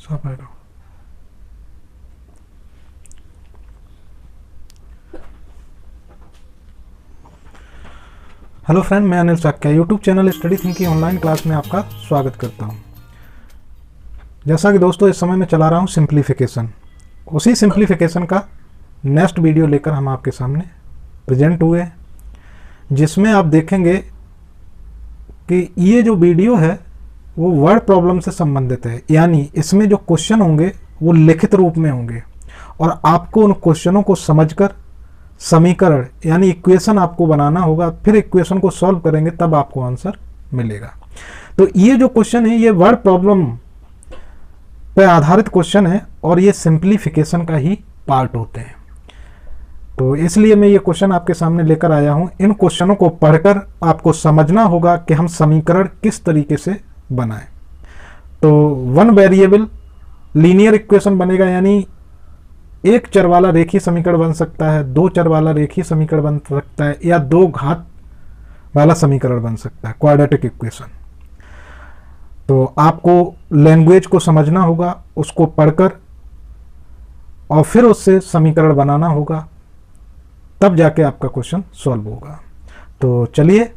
सब है। Hello friend, मैं Anil Shakya YouTube channel study thinking online class में आपका स्वागत करता हूं। जैसा कि दोस्तों इस समय मैं चला रहा हूं सिंप्लीफिकेशन, उसी सिंप्लीफिकेशन का नेक्स्ट वीडियो लेकर हम आपके सामने प्रेजेंट हुए, जिसमें आप देखेंगे कि ये जो वीडियो है वो वर्ड प्रॉब्लम से संबंधित है, यानी इसमें जो क्वेश्चन होंगे वो लिखित रूप में होंगे और आपको उन क्वेश्चनों को समझकर समीकरण यानी इक्वेशन आपको बनाना होगा, फिर इक्वेशन को सॉल्व करेंगे तब आपको आंसर मिलेगा। तो ये जो क्वेश्चन है ये वर्ड प्रॉब्लम पे आधारित क्वेश्चन है और ये सिंप्लीफिकेशन का ही पार्ट होते हैं। तो इसलिए मैं ये क्वेश्चन आपके सामने लेकर आया हूँ। इन क्वेश्चनों को पढ़कर आपको समझना होगा कि हम समीकरण किस तरीके से बनाएं। तो वन वेरिएबल लीनियर इक्वेशन बनेगा, यानी एक चर वाला रेखीय समीकरण बन सकता है, दो चर वाला रेखीय समीकरण बन सकता है, या दो घात वाला समीकरण बन सकता है, क्वाड्रेटिक इक्वेशन। तो आपको लैंग्वेज को समझना होगा, उसको पढ़कर और फिर उससे समीकरण बनाना होगा, तब जाके आपका क्वेश्चन सॉल्व होगा। तो चलिए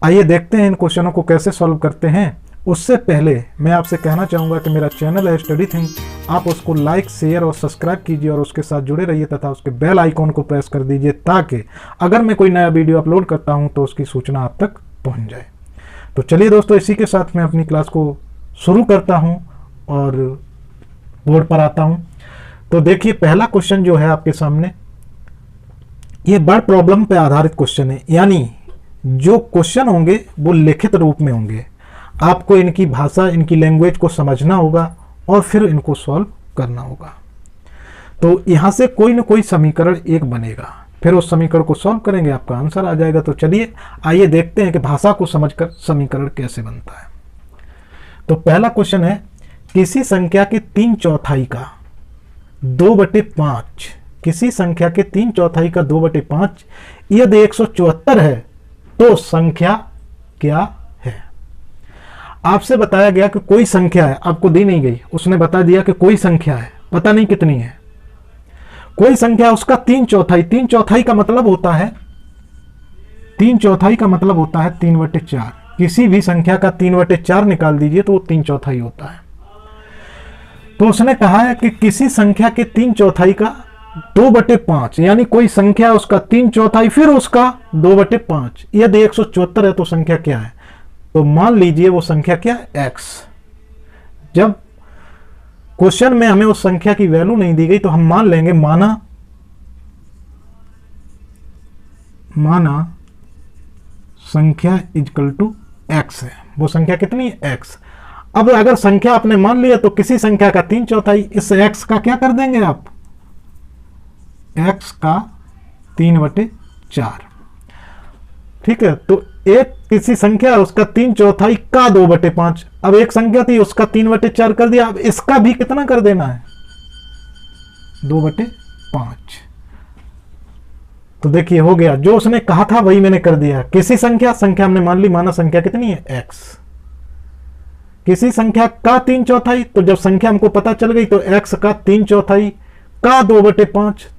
आइए देखते हैं इन क्वेश्चनों को कैसे सॉल्व करते हैं। उससे पहले मैं आपसे कहना चाहूँगा कि मेरा चैनल है स्टडी थिंक, आप उसको लाइक शेयर और सब्सक्राइब कीजिए और उसके साथ जुड़े रहिए तथा उसके बेल आइकॉन को प्रेस कर दीजिए ताकि अगर मैं कोई नया वीडियो अपलोड करता हूं तो उसकी सूचना आप तक पहुंच जाए। तो चलिए दोस्तों, इसी के साथ मैं अपनी क्लास को शुरू करता हूं और बोर्ड पर आता हूं। तो देखिए पहला क्वेश्चन जो है आपके सामने, ये वर्ड प्रॉब्लम पर आधारित क्वेश्चन है, यानी जो क्वेश्चन होंगे वो लिखित रूप में होंगे। आपको इनकी भाषा, इनकी लैंग्वेज को समझना होगा और फिर इनको सॉल्व करना होगा। तो यहाँ से कोई ना कोई समीकरण एक बनेगा, फिर उस समीकरण को सॉल्व करेंगे, आपका आंसर आ जाएगा। तो चलिए आइए देखते हैं कि भाषा को समझकर समीकरण कैसे बनता है। तो पहला क्वेश्चन है, किसी संख्या के 3/4 का 2/5, किसी संख्या के 3/4 का 2/5 यदि 174 है तो संख्या क्या है। आपसे बताया गया कि कोई संख्या है, आपको दी नहीं गई, उसने बता दिया कि कोई संख्या है, पता नहीं कितनी है, कोई संख्या उसका 3/4। 3/4 का मतलब होता है 3/4 का मतलब होता है 3/4। किसी भी संख्या का 3/4 निकाल दीजिए तो वो 3/4 होता है। तो उसने कहा है कि किसी संख्या के 3/4 का 2/5, यानी कोई संख्या उसका 3/4 फिर उसका 2/5, यदि 174 है तो संख्या क्या है। तो मान लीजिए वो संख्या क्या है, x। जब क्वेश्चन में हमें उस संख्या की वैल्यू नहीं दी गई तो हम मान लेंगे माना संख्या इक्वल टू x है। वो संख्या कितनी है, x। अब अगर संख्या आपने मान लिया तो किसी संख्या का 3/4, इस x का क्या कर देंगे आप, x का 3/4। ठीक है, तो एक किसी संख्या उसका 3/4 का 2/5। अब एक संख्या थी उसका 3/4 कर दिया, अब इसका भी कितना कर देना है, 2/5। तो देखिए हो गया, जो उसने कहा था वही मैंने कर दिया। किसी संख्या हमने मान ली, माना संख्या कितनी है, x। किसी संख्या का 3/4, तो जब संख्या हमको पता चल गई तो x का 3/4 का 2/5,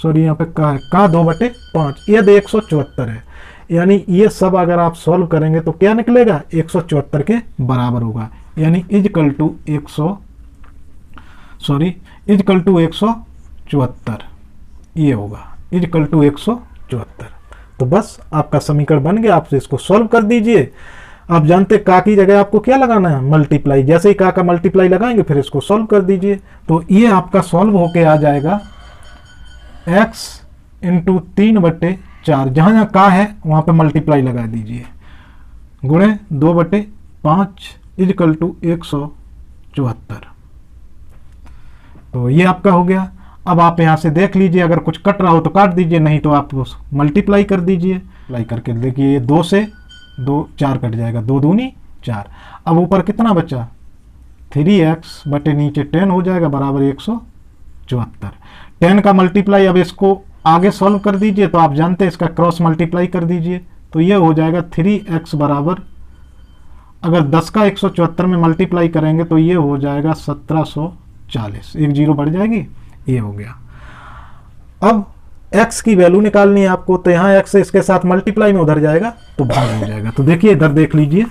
तो यहाँ पे का 2/5 यदि 174 है, यानी ये सब अगर आप सॉल्व करेंगे तो क्या निकलेगा, 174 के बराबर होगा, यानी इजकल टू 174 ये होगा, इजकल टू 174। तो बस आपका समीकरण बन गया, आप इसको सॉल्व कर दीजिए। आप जानते का की जगह आपको क्या लगाना है, मल्टीप्लाई। जैसे ही का मल्टीप्लाई लगाएंगे फिर इसको सॉल्व कर दीजिए, तो ये आपका सॉल्व होके आ जाएगा x इंटू 3/4, जहां जहां का है वहां पे मल्टीप्लाई लगा दीजिए, गुणे 2/5 इजकल टू 174। तो ये आपका हो गया। अब आप यहां से देख लीजिए, अगर कुछ कट रहा हो तो काट दीजिए, नहीं तो आप मल्टीप्लाई कर दीजिए। मल्टीप्लाई करके देखिए 2 से 2 4 कट जाएगा, 2 दूनी 4। अब ऊपर कितना बचा, 3x बटे नीचे 10 हो जाएगा बराबर 174। 10 का मल्टीप्लाई, अब इसको आगे सॉल्व कर दीजिए, तो आप जानते हैं इसका क्रॉस मल्टीप्लाई कर दीजिए, तो ये हो जाएगा 3x बराबर अगर 10 का 174 में मल्टीप्लाई करेंगे तो ये हो जाएगा 1740, एक जीरो बढ़ जाएगी, ये हो गया। अब x की वैल्यू निकालनी है आपको, तो यहाँ x इसके साथ मल्टीप्लाई में उधर जाएगा तो भाग हो जाएगा। तो देखिए इधर देख लीजिए,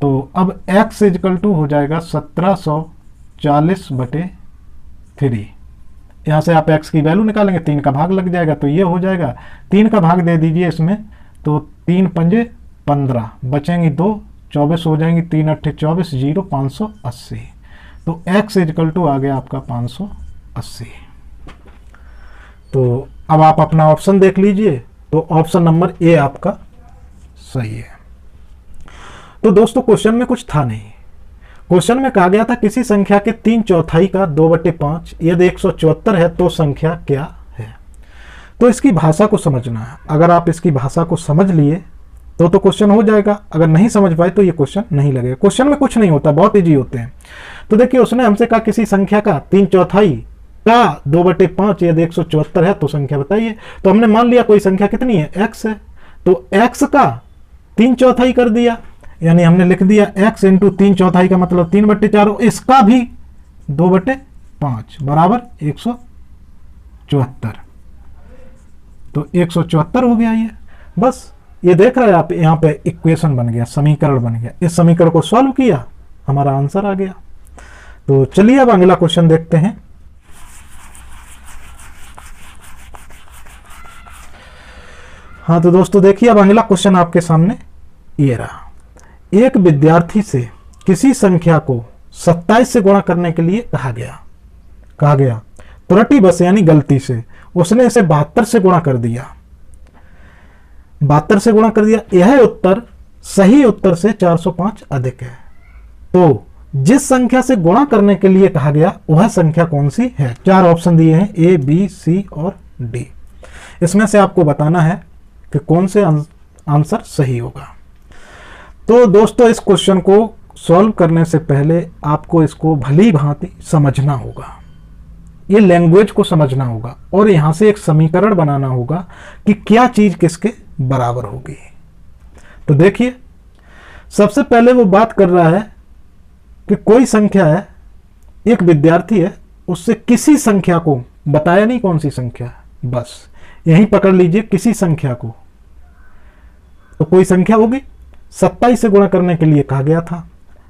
तो अब x इजकल टू हो जाएगा 1740/3। यहाँ से आप x की वैल्यू निकालेंगे, 3 का भाग लग जाएगा तो ये हो जाएगा, 3 का भाग दे दीजिए इसमें, तो 3 पंजे 15, बचेंगी 2, 24 हो जाएंगी, 3 अट्ठे 24, 0 580। तो x इजकल टू आ गया आपका 580। तो अब आप अपना ऑप्शन देख लीजिए, तो ऑप्शन नंबर ए आपका सही है। तो दोस्तों क्वेश्चन में कुछ था नहीं, क्वेश्चन में कहा गया था किसी संख्या के 3/4 का 2/5 यदि 174 है तो संख्या क्या है। तो इसकी भाषा को समझना है, अगर आप इसकी भाषा को समझ लिए तो क्वेश्चन हो जाएगा, अगर नहीं समझ पाए तो ये क्वेश्चन नहीं लगेगा। क्वेश्चन में कुछ नहीं होता, बहुत इजी होते हैं। तो देखिए उसने हमसे कहा किसी संख्या का 3/4 का 2/5 यदि 174 है तो संख्या बताइए। तो हमने मान लिया कोई संख्या कितनी है, x है, तो x का 3/4 कर दिया, यानी हमने लिख दिया x इंटू 3/4 का मतलब 3/4, इसका भी 2/5 बराबर 174। तो 174 हो गया ये, बस ये देख रहे हैं आप, यहाँ पे इक्वेशन बन गया, समीकरण बन गया। इस समीकरण को सॉल्व किया, हमारा आंसर आ गया। तो चलिए अब अगला क्वेश्चन देखते हैं। हाँ तो दोस्तों देखिए अब अगला क्वेश्चन आपके सामने ये रहा। एक विद्यार्थी से किसी संख्या को 27 से गुणा करने के लिए कहा गया त्रुटिवश यानी गलती से उसने इसे 72 से गुणा कर दिया। 72 से गुणा कर दिया, यह उत्तर सही उत्तर से 405 अधिक है। तो जिस संख्या से गुणा करने के लिए कहा गया वह संख्या कौन सी है। 4 ऑप्शन दिए हैं, ए बी सी और डी। इसमें से आपको बताना है कि कौन से आंसर सही होगा। तो दोस्तों इस क्वेश्चन को सॉल्व करने से पहले आपको इसको भली भांति समझना होगा, ये लैंग्वेज को समझना होगा और यहां से एक समीकरण बनाना होगा कि क्या चीज किसके बराबर होगी। तो देखिए सबसे पहले वो बात कर रहा है कि कोई संख्या है, एक विद्यार्थी है, उससे किसी संख्या को बताया नहीं कौन सी संख्या है, बस यही पकड़ लीजिए किसी संख्या को। तो कोई संख्या होगी, 27 से गुणा करने के लिए कहा गया था,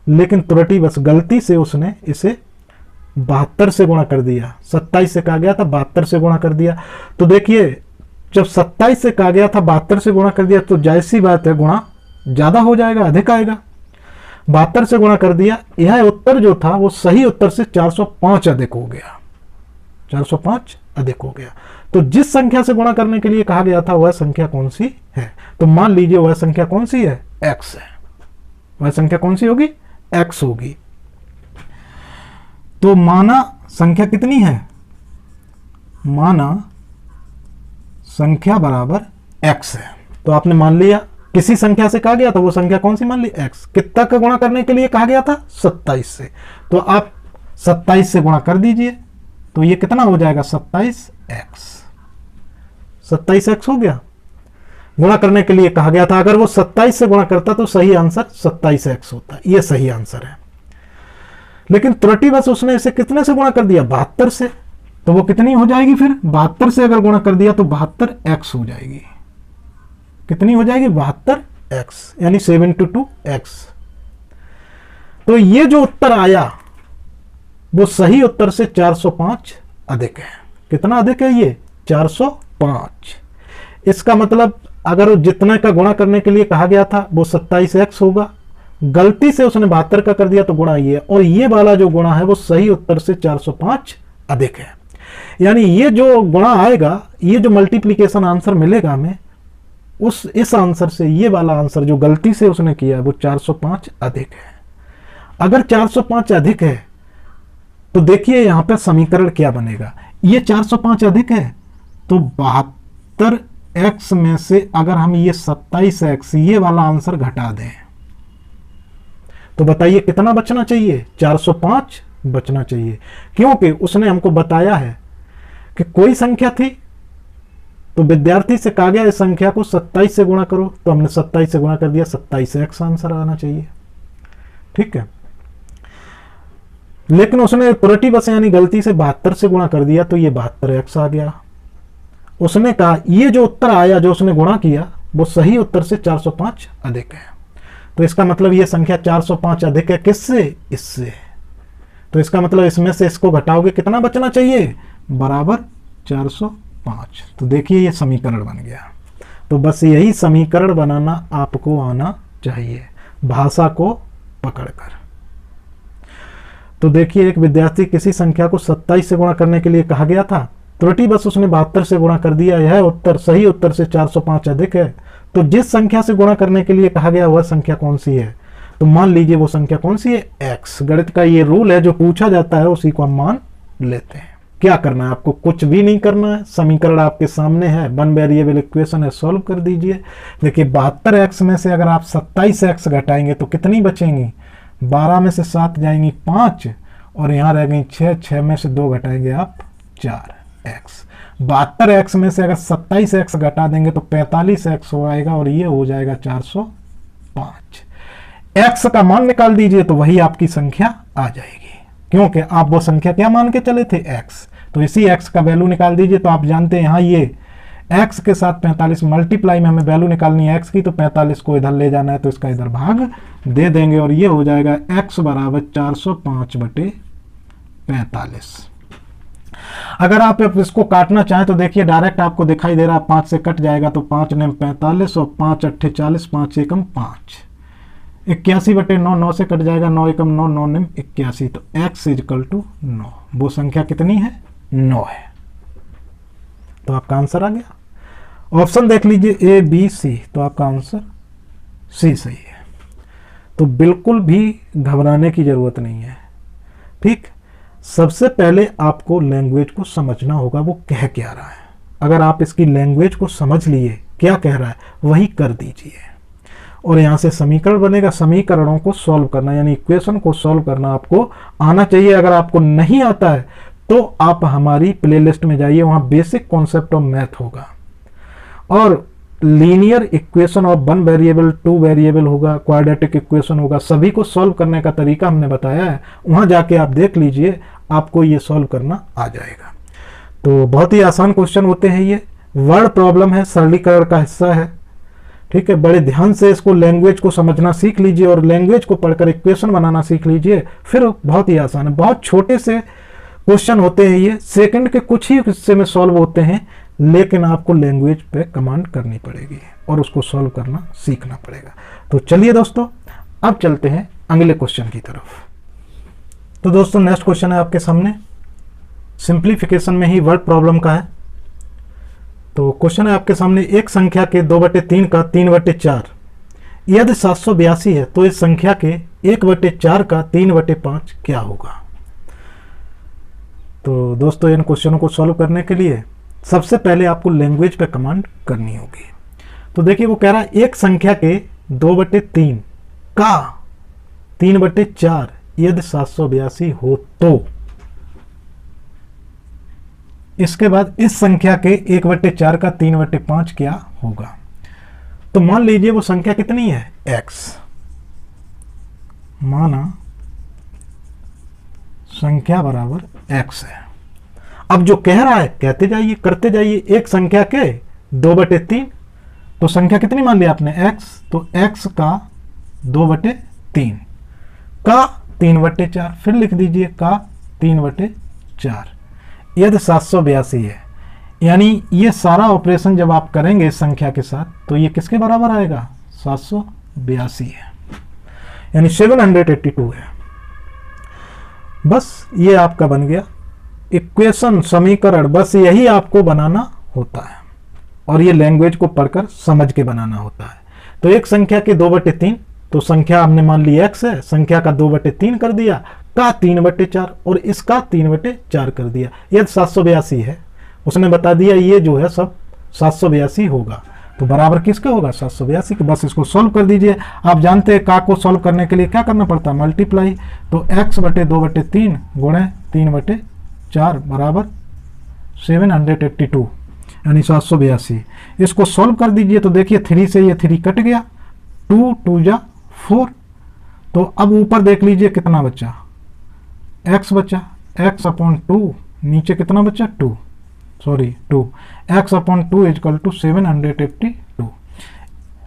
लेकिन त्रुटिवश गलती से उसने इसे 72 से गुणा कर दिया। 27 से कहा गया था, 72 से गुणा कर दिया। तो देखिए जब 27 से कहा गया था 72 से गुणा कर दिया तो जाहिर सी बात है गुणा ज्यादा हो जाएगा, अधिक आएगा। 72 से गुणा कर दिया, यह उत्तर जो था वो सही उत्तर से 405 अधिक हो गया, 405 अधिक हो गया। तो जिस संख्या से गुणा करने के लिए कहा गया था वह संख्या कौन सी है। तो मान लीजिए वह संख्या कौन सी है, x है। वह संख्या कौन सी होगी, x होगी। तो माना संख्या कितनी है, माना संख्या बराबर x है। तो आपने मान लिया किसी संख्या से कहा गया था, वो संख्या कौन सी मान ली, x। कितना का गुणा करने के लिए कहा गया था, 27 से। तो आप 27 से गुणा कर दीजिए, तो ये कितना हो जाएगा, 27x। 27x हो गया। गुणा करने के लिए कहा गया था, अगर वो 27 से गुणा करता तो सही आंसर 27x होता, ये सही आंसर है। लेकिन त्रुटिवश उसने इसे कितने से गुणा कर दिया, 72 से। तो वो कितनी हो जाएगी फिर, 72 से अगर गुणा कर दिया तो 72x हो जाएगी। कितनी हो जाएगी, 72x, यानी 72x। तो ये जो उत्तर आया वो सही उत्तर से 405 अधिक है। कितना अधिक है ये, 405। इसका मतलब अगर जितने का गुणा करने के लिए कहा गया था वो 27x होगा, गलती से उसने 72 का कर दिया तो गुणा ये, और ये वाला जो गुणा है वो सही उत्तर से 405 अधिक है। यानी ये जो गुणा आएगा, ये जो मल्टीप्लीकेशन आंसर मिलेगा हमें, इस आंसर से ये वाला आंसर जो गलती से उसने किया वो 405 अधिक है। अगर 405 अधिक है तो देखिए यहां पर समीकरण क्या बनेगा, ये 405 अधिक है तो 72x में से अगर हम ये 27x ये वाला आंसर घटा दें तो बताइए कितना बचना चाहिए, 405 बचना चाहिए। क्योंकि उसने हमको बताया है कि कोई संख्या थी तो विद्यार्थी से कहा गया इस संख्या को 27 से गुणा करो, तो हमने 27 से गुणा कर दिया, 27 x आंसर आना चाहिए। ठीक है, लेकिन उसने त्रुटि बस यानी गलती से 72 से गुणा कर दिया, तो ये 72x आ गया। उसने कहा ये जो उत्तर आया जो उसने गुणा किया वो सही उत्तर से 405 अधिक है, तो इसका मतलब ये संख्या 405 अधिक है किससे, इससे। तो इसका मतलब इसमें से इसको घटाओगे कितना बचना चाहिए, बराबर 405। तो देखिए ये समीकरण बन गया। तो बस यही समीकरण बनाना आपको आना चाहिए भाषा को पकड़कर। तो देखिए एक विद्यार्थी किसी संख्या को 27 से गुणा करने के लिए कहा गया था, त्रुटि बस उसने 72 से गुणा कर दिया, यह उत्तर सही उत्तर से 405 अधिक है। तो जिस संख्या से गुणा करने के लिए कहा गया वह संख्या कौन सी है, तो मान लीजिए वो संख्या कौन सी है, x। गणित का ये रूल है, जो पूछा जाता है उसी को हम मान लेते हैं। क्या करना है आपको, कुछ भी नहीं करना है, समीकरण आपके सामने है, वन वेरिएबल इक्वेशन है, सॉल्व कर दीजिए। देखिए 72x में से अगर आप 27x घटाएंगे तो कितनी बचेंगी, 12 में से 7 जाएंगी 5, और यहाँ रह गई 6, 6 में से 2 घटाएंगे आप 4x। 72x में से अगर 27x घटा देंगे तो 45x हो आएगा, और ये हो जाएगा 405। x का मान निकाल दीजिए तो वही आपकी संख्या आ जाएगी, क्योंकि आप वो संख्या क्या मान के चले थे, x। तो इसी x का वैल्यू निकाल दीजिए। तो आप जानते हैं यहाँ ये x के साथ 45 मल्टीप्लाई में हमें वैल्यू निकालनी है x की, तो 45 को इधर ले जाना है, तो इसका इधर भाग दे देंगे, और ये हो जाएगा x बराबर 405/45। अगर आप इसको काटना चाहें तो देखिए डायरेक्ट आपको दिखाई दे रहा है, 5 से कट जाएगा तो 5 ने 45 और 5 अट्ठे 40, 5 एकम 5, 81/9, 9 से कट जाएगा, 9 एकम 9, 9 ने 81, तो x इक्वल टू 9। वो संख्या कितनी है, 9 है। तो आपका आंसर आ गया। ऑप्शन देख लीजिए ए बी सी, तो आपका आंसर सी सही है। तो बिल्कुल भी घबराने की जरूरत नहीं है। ठीक, सबसे पहले आपको लैंग्वेज को समझना होगा वो कह क्या रहा है। अगर आप इसकी लैंग्वेज को समझ लिए क्या कह रहा है वही कर दीजिए, और यहाँ से समीकरण बनेगा। समीकरणों को सॉल्व करना यानी इक्वेशन को सॉल्व करना आपको आना चाहिए। अगर आपको नहीं आता है तो आप हमारी प्लेलिस्ट में जाइए, वहाँ बेसिक कॉन्सेप्ट ऑफ मैथ होगा, और linear equation of 1 variable 2 variable होगा, क्वाड्रेटिक इक्वेशन होगा, सभी को सॉल्व करने का तरीका हमने बताया है। वहाँ जाके आप देख लीजिए, आपको ये सॉल्व करना आ जाएगा। तो बहुत ही आसान क्वेश्चन होते हैं ये, वर्ड प्रॉब्लम है, सरलीकरण का हिस्सा है। ठीक है, बड़े ध्यान से इसको लैंग्वेज को समझना सीख लीजिए, और लैंग्वेज को पढ़कर इक्वेशन बनाना सीख लीजिए, फिर बहुत ही आसान है। बहुत छोटे से क्वेश्चन होते हैं ये, सेकंड के कुछ ही हिस्से में सॉल्व होते हैं, लेकिन आपको लैंग्वेज पे कमांड करनी पड़ेगी और उसको सॉल्व करना सीखना पड़ेगा। तो चलिए दोस्तों, अब चलते हैं अगले क्वेश्चन की तरफ। तो दोस्तों नेक्स्ट क्वेश्चन है आपके सामने, सिंप्लीफिकेशन में ही वर्ड प्रॉब्लम का है। तो क्वेश्चन है आपके सामने, एक संख्या के 2/3 का 3/4 यदि 782 है तो इस संख्या के 1/4 का 3/5 क्या होगा। तो दोस्तों इन क्वेश्चनों को सॉल्व करने के लिए सबसे पहले आपको लैंग्वेज पे कमांड करनी होगी। तो देखिए वो कह रहा है एक संख्या के 2/3 का 3/4 यदि 782 हो तो, इसके बाद इस संख्या के 1/4 का 3/5 क्या होगा। तो मान लीजिए वो संख्या कितनी है, x। माना संख्या बराबर x है। अब जो कह रहा है कहते जाइए, करते जाइए। एक संख्या के 2/3, तो संख्या कितनी मान लिया आपने, x, तो x का 2/3 का 3/4, फिर लिख दीजिए का 3/4 यदि 782 है। यानी ये सारा ऑपरेशन जब आप करेंगे इस संख्या के साथ तो ये किसके बराबर आएगा, 782 है, यानी 782 है। बस ये आपका बन गया इक्वेशन, समीकरण। बस यही आपको बनाना होता है, और ये लैंग्वेज को पढ़कर समझ के बनाना होता है। तो एक संख्या के 2/3, तो संख्या हमने मान ली x है, संख्या का 2/3 कर दिया, का 3/4 और इसका 3/4 कर दिया। यदि 782 है, उसने बता दिया ये जो है सब 782 होगा, तो बराबर किसका होगा, 782 के। बस इसको सॉल्व कर दीजिए। आप जानते हैं का को सॉल्व करने के लिए क्या करना पड़ता है, मल्टीप्लाई। तो x/2/3 गुणे 3/4 बराबर 782, यानी 782। इसको सॉल्व कर दीजिए तो देखिए 3 से ये 3 कट गया, 2 2 जा 4। तो अब ऊपर देख लीजिए कितना बचा, x बचा, x अपॉन 2, नीचे कितना बचा 2, sorry 2, x upon 2 equal to 782।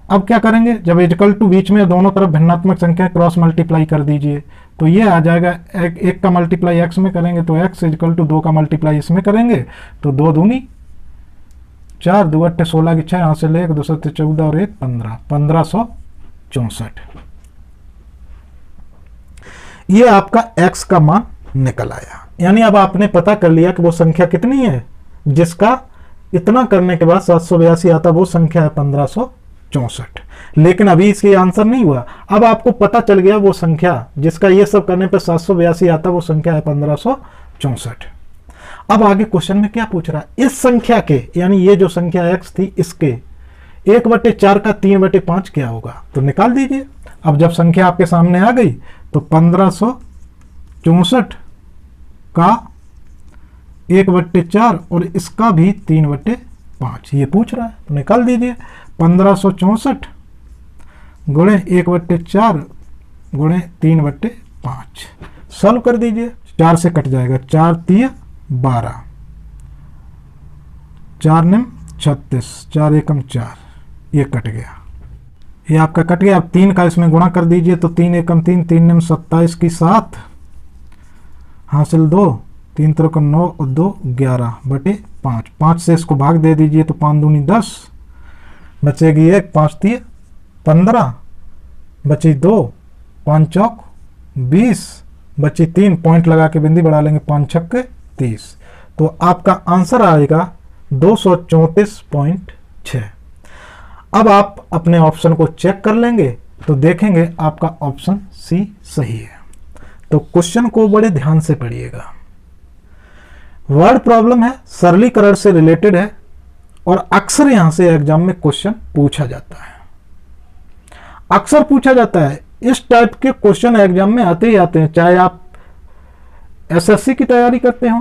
अब क्या करेंगे, जब इजकल टू बीच में दोनों तरफ भिन्नात्मक संख्या क्रॉस मल्टीप्लाई कर दीजिए तो ये आ जाएगा, एक का मल्टीप्लाई x में करेंगे तो x इजकल टू 2 का मल्टीप्लाई इसमें करेंगे तो 2 दूनी 4, 2 अट्ठे 16 की 6, यहाँ से ले 2 सत्ते 14 और 1 15, 1564। ये आपका x का मान निकल आया। यानी अब आपने पता कर लिया कि वो संख्या कितनी है जिसका इतना करने के बाद 782 आता, वो संख्या है 1564। लेकिन अभी इसके आंसर नहीं हुआ, अब आपको पता चल गया वो संख्या जिसका ये सब करने पर 782 आता, वो संख्या है 1564। अब आगे क्वेश्चन में क्या पूछ रहा है, इस संख्या के यानी ये जो संख्या x थी इसके 1/4 का 3/5 क्या होगा, तो निकाल दीजिए। अब जब संख्या आपके सामने आ गई तो 1564 का 1/4 और इसका भी 3/5 ये पूछ रहा है, तो निकाल दीजिए। 1564 गुणे 1/4 गुणे 3/5 सॉल्व कर दीजिए। 4 से कट जाएगा, 4 3 12, 4 9 36, 4 एकम 4, ये कट गया, ये आपका कट गया। अब 3 का इसमें गुणा कर दीजिए तो 3 एकम 3, 3 9 27 की 7 हासिल 2, 3 3 9 और 2 11/5। 5 से इसको भाग दे दीजिए तो 5 दूनी 10, बचेगी 1, 5 3 15, बची 2, 5 चौक 20, बची 3, पॉइंट लगा के बिंदी बढ़ा लेंगे, 5 छक्के 30। तो आपका आंसर आएगा 234.6। अब आप अपने ऑप्शन को चेक कर लेंगे तो देखेंगे आपका ऑप्शन सी सही है। तो क्वेश्चन को बड़े ध्यान से पढ़िएगा। वर्ड प्रॉब्लम है, सरलीकरण से रिलेटेड है और अक्सर यहां से एग्जाम में क्वेश्चन पूछा जाता है, अक्सर पूछा जाता है। इस टाइप के क्वेश्चन एग्जाम में आते ही आते हैं, चाहे आप एसएससी की तैयारी करते हो,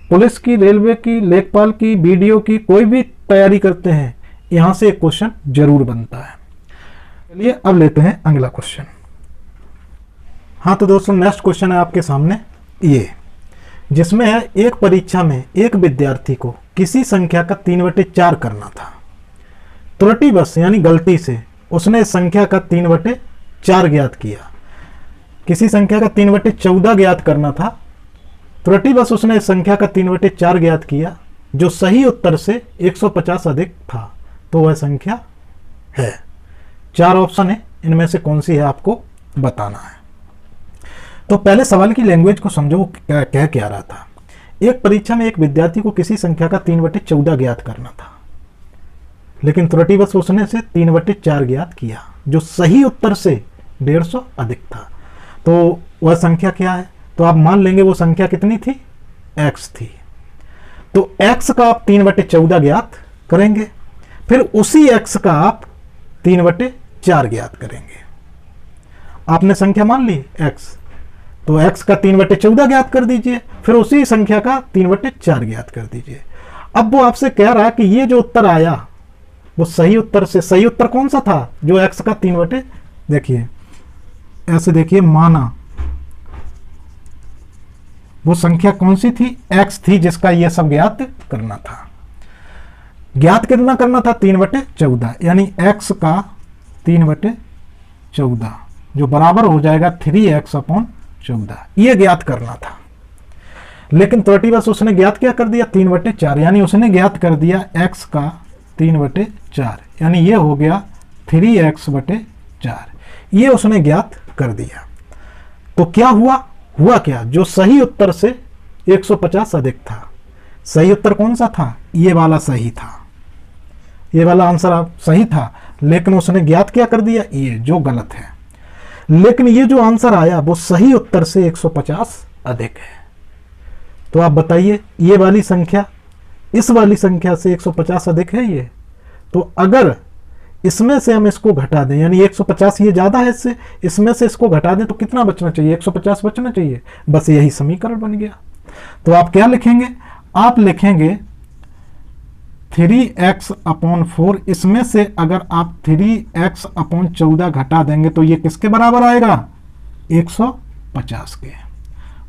पुलिस की, रेलवे की, लेखपाल की, बीडीओ की, कोई भी तैयारी करते हैं, यहां से एक क्वेश्चन जरूर बनता है। चलिए अब लेते हैं अगला क्वेश्चन। हाँ तो दोस्तों नेक्स्ट क्वेश्चन है आपके सामने ये, जिसमें है एक परीक्षा में एक विद्यार्थी को किसी संख्या का 3/4 करना था। त्रुटिवश यानी गलती से उसने संख्या का 3/4 ज्ञात किया। किसी संख्या का 3/14 ज्ञात करना था, त्रुटिवश उसने संख्या का 3/4 ज्ञात किया जो सही उत्तर से 150 अधिक था, तो वह संख्या है। 4 ऑप्शन है, इनमें से कौन सी है आपको बताना है। तो पहले सवाल की लैंग्वेज को समझो, वो कह क्या रहा था। एक परीक्षा में एक विद्यार्थी को किसी संख्या का 3/14 ज्ञात करना था, लेकिन त्रुटिवश उसने से 3/4 ज्ञात किया जो सही उत्तर से 150 अधिक था, तो वह संख्या क्या है। तो आप मान लेंगे वो संख्या कितनी थी, x थी। तो x का आप 3/14 ज्ञात करेंगे, फिर उसी x का आप 3/4 ज्ञात करेंगे। आपने संख्या मान ली x, तो x का 3/14 ज्ञात कर दीजिए, फिर उसी संख्या का 3/4 ज्ञात कर दीजिए। अब वो आपसे कह रहा है कि ये जो उत्तर आया वो सही उत्तर से, सही उत्तर कौन सा था, जो x का 3/, देखिए ऐसे देखिए, माना वो संख्या कौन सी थी, x थी, जिसका ये सब ज्ञात करना था। ज्ञात कितना करना था, 3/14, यानी x का 3/14 जो बराबर हो जाएगा 3x/14, ये ज्ञात करना था। लेकिन त्रुटिवश उसने ज्ञात क्या कर दिया, 3/4, यानी उसने ज्ञात कर दिया x का 3/4, यानी ये हो गया 3x/4, ये उसने ज्ञात कर दिया। तो क्या हुआ, क्या, जो सही उत्तर से 150 अधिक था। सही उत्तर कौन सा था, ये वाला सही था, ये वाला आंसर आप सही था, लेकिन उसने ज्ञात क्या कर दिया, ये जो गलत है। लेकिन ये जो आंसर आया वो सही उत्तर से 150 अधिक है। तो आप बताइए, ये वाली संख्या इस वाली संख्या से 150 अधिक है ये, तो अगर इसमें से हम इसको घटा दें, यानी 150 ये ज्यादा है इससे, इसमें से इसको घटा दें तो कितना बचना चाहिए, 150 बचना चाहिए। बस यही समीकरण बन गया। तो आप क्या लिखेंगे, आप लिखेंगे 3x/4, इसमें से अगर आप 3x/14 घटा देंगे तो ये किसके बराबर आएगा? 150 के।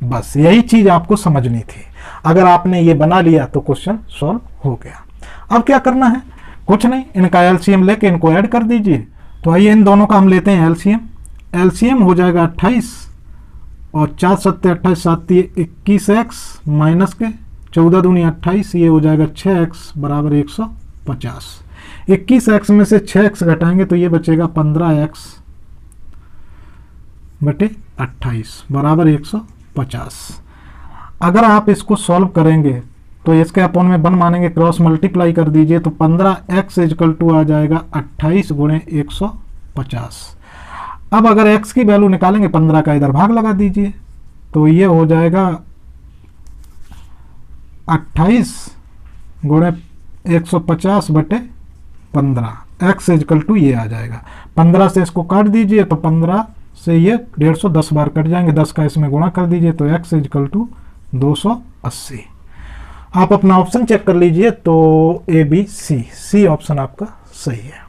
बस यही चीज आपको समझनी थी। अगर आपने ये बना लिया तो क्वेश्चन सॉल्व हो गया। अब क्या करना है? कुछ नहीं, इनका एलसीएम लेके इनको ऐड कर दीजिए। तो आइए इन दोनों का हम लेते हैं एलसीएम। एलसीएम हो जाएगा 28 और 4 7 28 7 21x माइनस के 14 दूनी 28, ये हो जाएगा 6x बराबर 150। 21x में से 6x घटाएंगे तो ये बचेगा 15x बटे 28 बराबर 150। अगर आप इसको सॉल्व करेंगे तो इसके अपॉन में 1 मानेंगे, क्रॉस मल्टीप्लाई कर दीजिए तो 15x इक्वल टू आ जाएगा 28 गुणे 150। अब अगर x की वैल्यू निकालेंगे 15 का इधर भाग लगा दीजिए तो ये हो जाएगा 28 गुणे 150 बटे 15, x इक्वल टू ये आ जाएगा। 15 से इसको काट दीजिए तो 15 से ये 150 10 बार कट जाएंगे, 10 का इसमें गुणा कर दीजिए तो x इक्वल टू 280। आप अपना ऑप्शन चेक कर लीजिए तो A B C, C option आपका सही है।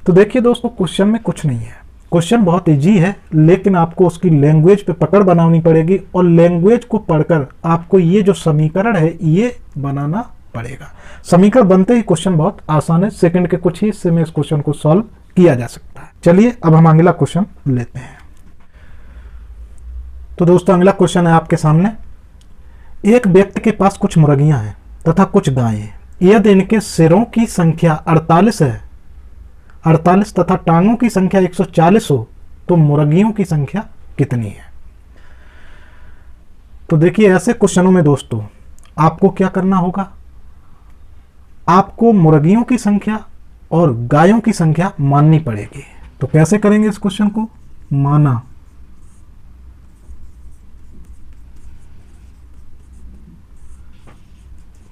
तो देखिए दोस्तों, क्वेश्चन में कुछ नहीं है, क्वेश्चन बहुत इजी है, लेकिन आपको उसकी लैंग्वेज पे पकड़ बनानी पड़ेगी और लैंग्वेज को पढ़कर आपको ये जो समीकरण है ये बनाना पड़ेगा। समीकरण बनते ही क्वेश्चन बहुत आसान है, सेकंड के कुछ ही हिस्से में इस क्वेश्चन को सॉल्व किया जा सकता है। चलिए अब हम अगला क्वेश्चन लेते हैं। तो दोस्तों अगला क्वेश्चन है आपके सामने। एक व्यक्ति के पास कुछ मुर्गियां हैं तथा कुछ गायें हैं। यदि इनके सिरों की संख्या 48 है, 48 तथा टांगों की संख्या 140 हो तो मुर्गियों की संख्या कितनी है? तो देखिए ऐसे क्वेश्चनों में दोस्तों आपको क्या करना होगा, आपको मुर्गियों की संख्या और गायों की संख्या माननी पड़ेगी। तो कैसे करेंगे इस क्वेश्चन को? माना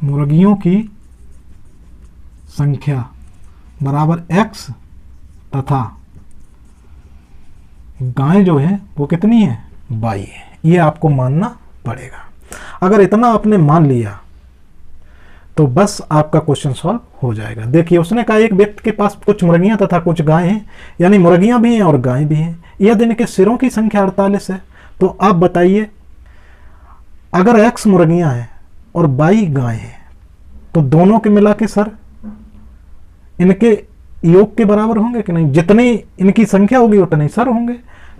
मुर्गियों की संख्या बराबर x तथा गायें जो है वो कितनी है? 22 है। ये आपको मानना पड़ेगा। अगर इतना आपने मान लिया तो बस आपका क्वेश्चन सॉल्व हो जाएगा। देखिए उसने कहा एक व्यक्ति के पास कुछ मुर्गियां तथा कुछ गायें हैं, यानी मुर्गियां भी हैं और गायें भी हैं। यदि इनके सिरों की संख्या 48 है तो आप बताइए अगर x मुर्गियां हैं और 22 गायें हैं तो दोनों के मिला के सर इनके योग के बराबर होंगे कि नहीं? जितनी इनकी संख्या होगी उतने सर होंगे।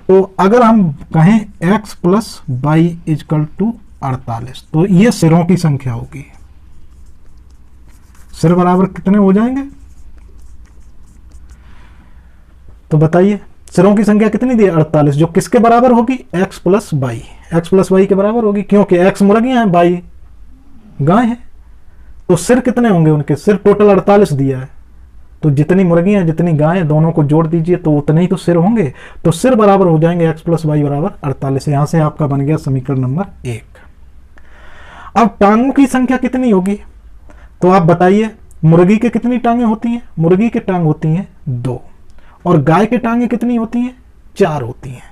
तो अगर हम कहें x प्लस 22 इक्वल टू 48 तो ये सिरों की संख्या होगी। सिर बराबर कितने हो जाएंगे? तो बताइए सिरों की संख्या कितनी दी? 48, जो किसके बराबर होगी? x plus 22। x प्लस 22 के बराबर होगी क्योंकि x मुर्गियां हैं 22 गाय हैं। तो सिर कितने होंगे उनके? सिर टोटल 48 दिया है तो जितनी मुर्गियां हैं जितनी गाय हैं दोनों को जोड़ दीजिए तो उतने ही तो सिर होंगे। तो सिर बराबर हो जाएंगे x प्लस 22 बराबर 48। यहां से आपका बन गया समीकरण नंबर 1। अब टांगों की संख्या कितनी होगी? तो आप बताइए मुर्गी के कितनी टांगें होती हैं? मुर्गी के टांग होती हैं 2 और गाय के टांगें कितनी होती हैं? 4 होती हैं।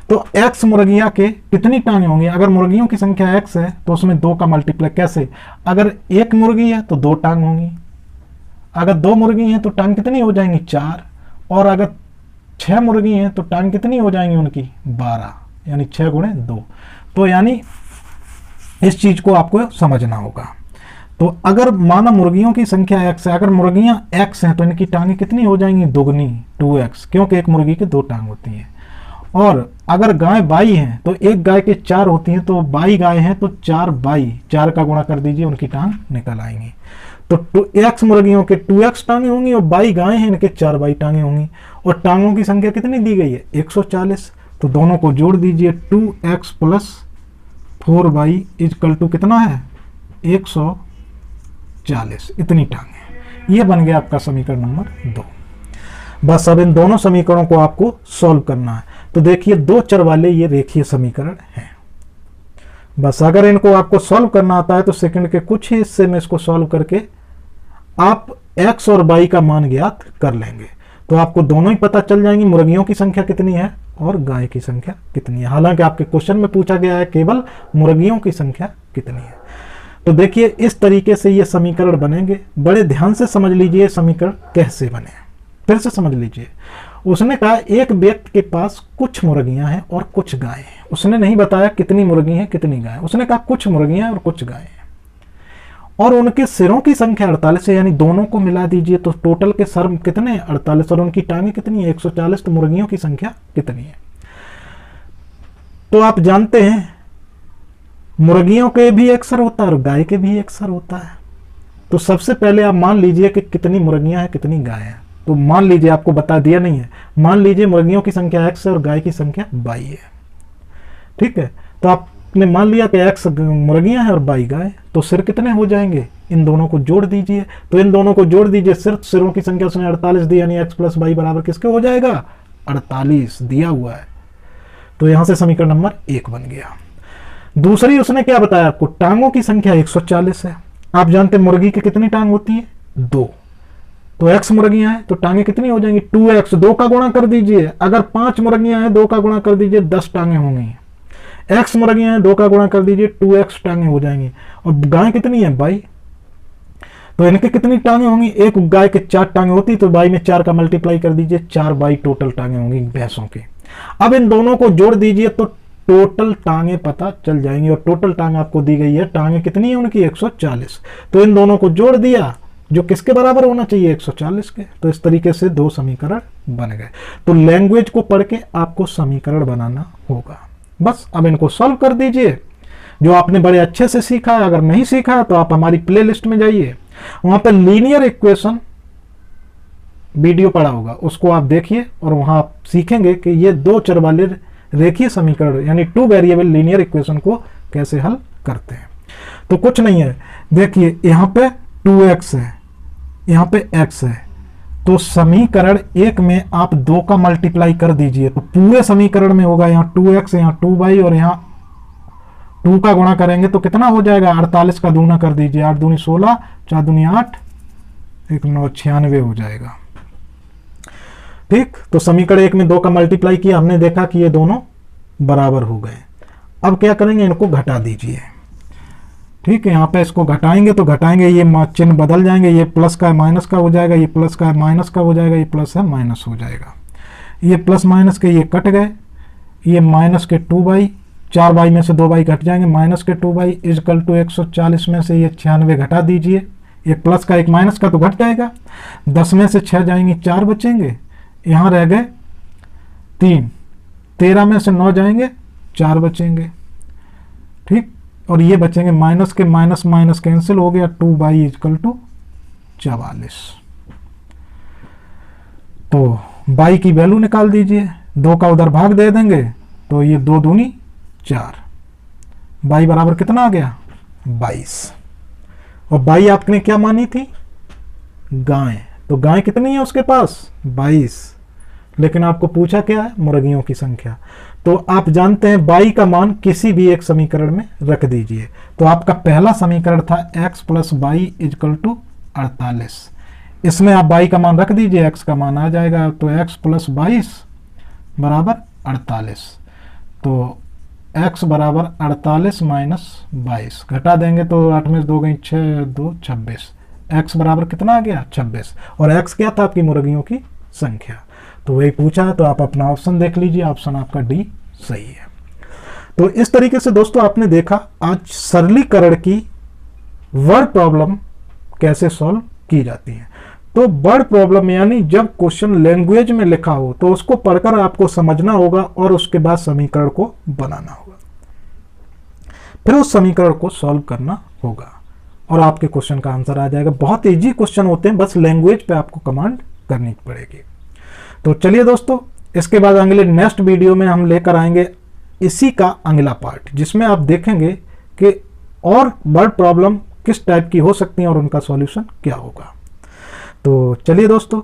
तो x मुर्गियां के कितनी टांगें होंगी? अगर मुर्गियों की संख्या x है तो उसमें 2 का मल्टीप्लाई कैसे? अगर 1 मुर्गी है तो 2 टांग होंगी, अगर 2 मुर्गी हैं तो टांग कितनी हो जाएंगी? 4, और अगर 6 मुर्गी हैं तो टांग कितनी हो जाएंगी उनकी? 12, यानी 6 गुणे 2। तो यानी इस चीज को आपको समझना होगा। तो अगर माना मुर्गियों की संख्या x है, अगर मुर्गियां x हैं तो इनकी टांगें कितनी हो जाएंगी? दुगनी 2x, क्योंकि एक मुर्गी के 2 टांग होती हैं। और अगर गाय 22 हैं तो एक गाय के 4 होती हैं, तो 22 गाय हैं तो 4 22, 4 का गुणा कर दीजिए उनकी टांग निकल आएंगी। तो x मुर्गियों के 2x टांगे होंगी और 22 गाय हैं इनके 4 22 टांगे होंगी। और टांगों की संख्या कितनी दी गई है? 140। तो दोनों को जोड़ दीजिए 2x plus 4y equal to कितना है? 140। इतनी टांगे। ये बन गया आपका समीकरण नंबर 2। बस अब इन दोनों समीकरणों को आपको सॉल्व करना है। तो देखिए 2 चर वाले ये रेखीय समीकरण हैं। बस अगर इनको आपको सॉल्व करना आता है तो सेकंड के कुछ ही हिस्से में इसको सॉल्व करके आप x और y का मान ज्ञात कर लेंगे। तो आपको दोनों ही पता चल जाएंगी, मुर्गियों की संख्या कितनी है और गाय की संख्या कितनी है। हालांकि आपके क्वेश्चन में पूछा गया है केवल मुर्गियों की संख्या कितनी है। तो देखिए इस तरीके से ये समीकरण बनेंगे। बड़े ध्यान से समझ लीजिए समीकरण कैसे बने, फिर से समझ लीजिए। उसने कहा एक व्यक्ति के पास कुछ मुर्गियां हैं और कुछ गायें हैं। उसने नहीं बताया कितनी मुर्गी हैं कितनी गायें, उसने कहा कुछ मुर्गियां हैं और कुछ गायें हैं, और उनके सिरों की संख्या 48 है, यानी दोनों को मिला दीजिए तो टोटल के सर कितने 48 और उनकी टांगें कितनी है 140, तो मुर्गियों की संख्या कितनी है। तो आप जानते हैं मुर्गियों के भी एक सर होता है और गाय के भी एक सर होता है। तो सबसे पहले आप मान लीजिए कि कितनी मुर्गियां हैं कितनी गाय हैं। तो मान लीजिए, आपको बता दिया नहीं है, मान लीजिए मुर्गियों की संख्या x है और गाय की संख्या y है। ठीक है, तो आपने मान लिया कि x मुर्गियां हैं और y गाय, तो सिर कितने हो जाएंगे, इन दोनों को जोड़ दीजिए। तो इन दोनों को जोड़ दीजिए, सिर्फ सिरों की संख्या उसने 48 दी, यानी x प्लस y बराबर किसके हो जाएगा 48 दिया हुआ है। तो यहां से समीकरण नंबर 1 बन गया। दूसरी उसने क्या बताया आपको, टांगों की संख्या 140 है। आप जानते हैं मुर्गी की कितनी टांग होती है 2, तो x मुर्गियां हैं तो टांगे कितनी हो जाएंगी 2x, 2 का गुणा कर दीजिए। अगर 5 मुर्गियां हैं 2 का गुणा कर दीजिए 10 टांगे होंगी। x मुर्गियां हैं 2 का गुणा कर दीजिए 2x टांगे हो जाएंगी। और गाय कितनी है y, तो इनके कितनी टांगे होंगी, एक गाय के 4 टांगे होती, तो y में 4 का मल्टीप्लाई कर दीजिए, 4 y टोटल टांगे होंगी भैंसों की। अब इन दोनों को जोड़ दीजिए तो टोटल टांगे पता चल जाएंगी, और टोटल टांग आपको दी गई है, टांगे कितनी है उनकी 140। तो इन दोनों को जोड़ दिया जो किसके बराबर होना चाहिए 140 के। तो इस तरीके से 2 समीकरण बन गए। तो लैंग्वेज को पढ़ के आपको समीकरण बनाना होगा, बस अब इनको सॉल्व कर दीजिए, जो आपने बड़े अच्छे से सीखा है। अगर नहीं सीखा है तो आप हमारी प्लेलिस्ट में जाइए, वहां पर लीनियर इक्वेशन वीडियो पड़ा होगा, उसको आप देखिए और वहां आप सीखेंगे कि ये 2 चर वाले रेखीय समीकरण यानी 2 वेरिएबल लीनियर इक्वेशन को कैसे हल करते हैं। तो कुछ नहीं है, देखिए यहां पे 2x है, यहां पे x है, तो समीकरण 1 में आप 2 का मल्टीप्लाई कर दीजिए तो पूरे समीकरण में होगा यहाँ 2x, यहाँ 2y और यहाँ 2 का गुणा करेंगे तो कितना हो जाएगा 48 का दूना कर दीजिए, 8 दूनी 16, 4 दूनी 8, 1 9 96 हो जाएगा। ठीक, तो समीकरण 1 में 2 का मल्टीप्लाई किया, हमने देखा कि ये दोनों बराबर हो गए। अब क्या करेंगे, इनको घटा दीजिए। ठीक है, यहाँ पे इसको घटाएंगे तो घटाएंगे, ये चिन्ह बदल जाएंगे, ये प्लस का माइनस का हो जाएगा, ये प्लस का माइनस का हो जाएगा, ये प्लस है माइनस हो जाएगा। ये प्लस माइनस के ये कट गए, ये माइनस के 2y, 4y में से 2y घट जाएंगे, माइनस के 2y इजकल टू 140 में से ये 96 घटा दीजिए। एक प्लस का एक माइनस का तो घट जाएगा, 10 में से 6 जाएंगे 4 बचेंगे, यहाँ रह गए 3, 13 में से 9 जाएंगे 4 बचेंगे। ठीक, और ये बचेंगे माइनस के माइनस माइनस कैंसिल हो गया, 2y इजकल टू 44। तो y की वैल्यू निकाल दीजिए, 2 का उधर भाग दे देंगे तो ये 2 दूनी 4, y बराबर कितना आ गया 22। और y आपने क्या मानी थी गाय, तो गाय कितनी है उसके पास 22, लेकिन आपको पूछा क्या है मुर्गियों की संख्या। तो आप जानते हैं y का मान किसी भी एक समीकरण में रख दीजिए। तो आपका पहला समीकरण था x plus Y equal to 48, इसमें आप y का मान रख दीजिए, x का मान आ जाएगा, तो x प्लस 22 बराबर 48। तो x बराबर 48 माइनस 22 घटा देंगे तो 8 में 2 गई 6, 2 26, x बराबर कितना आ गया 26। और x क्या था आपकी मुर्गियों की संख्या, तो वही पूछा है, तो आप अपना ऑप्शन देख लीजिए, ऑप्शन आपका डी सही है। तो इस तरीके से दोस्तों आपने देखा आज सरलीकरण की वर्ड प्रॉब्लम कैसे सॉल्व की जाती है। तो वर्ड प्रॉब्लम यानी जब क्वेश्चन लैंग्वेज में लिखा हो तो उसको पढ़कर आपको समझना होगा और उसके बाद समीकरण को बनाना होगा, फिर उस समीकरण को सॉल्व करना होगा और आपके क्वेश्चन का आंसर आ जाएगा। बहुत इजी क्वेश्चन होते हैं, बस लैंग्वेज पे आपको कमांड करनी पड़ेगी। तो चलिए दोस्तों, इसके बाद अगले नेक्स्ट वीडियो में हम लेकर आएंगे इसी का अगला पार्ट, जिसमें आप देखेंगे कि और वर्ड प्रॉब्लम किस टाइप की हो सकती हैं और उनका सॉल्यूशन क्या होगा। तो चलिए दोस्तों,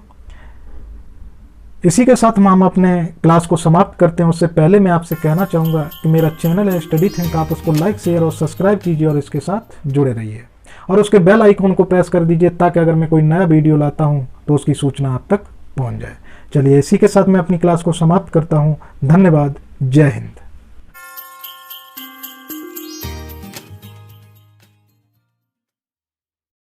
इसी के साथ हम अपने क्लास को समाप्त करते हैं। उससे पहले मैं आपसे कहना चाहूँगा कि मेरा चैनल है स्टडी थिंक, आप उसको लाइक शेयर और सब्सक्राइब कीजिए और इसके साथ जुड़े रहिए और उसके बेल आइकन को प्रेस कर दीजिए ताकि अगर मैं कोई नया वीडियो लाता हूँ तो उसकी सूचना आप तक पहुँच जाए। चलिए, इसी के साथ मैं अपनी क्लास को समाप्त करता हूँ। धन्यवाद। जय हिंद।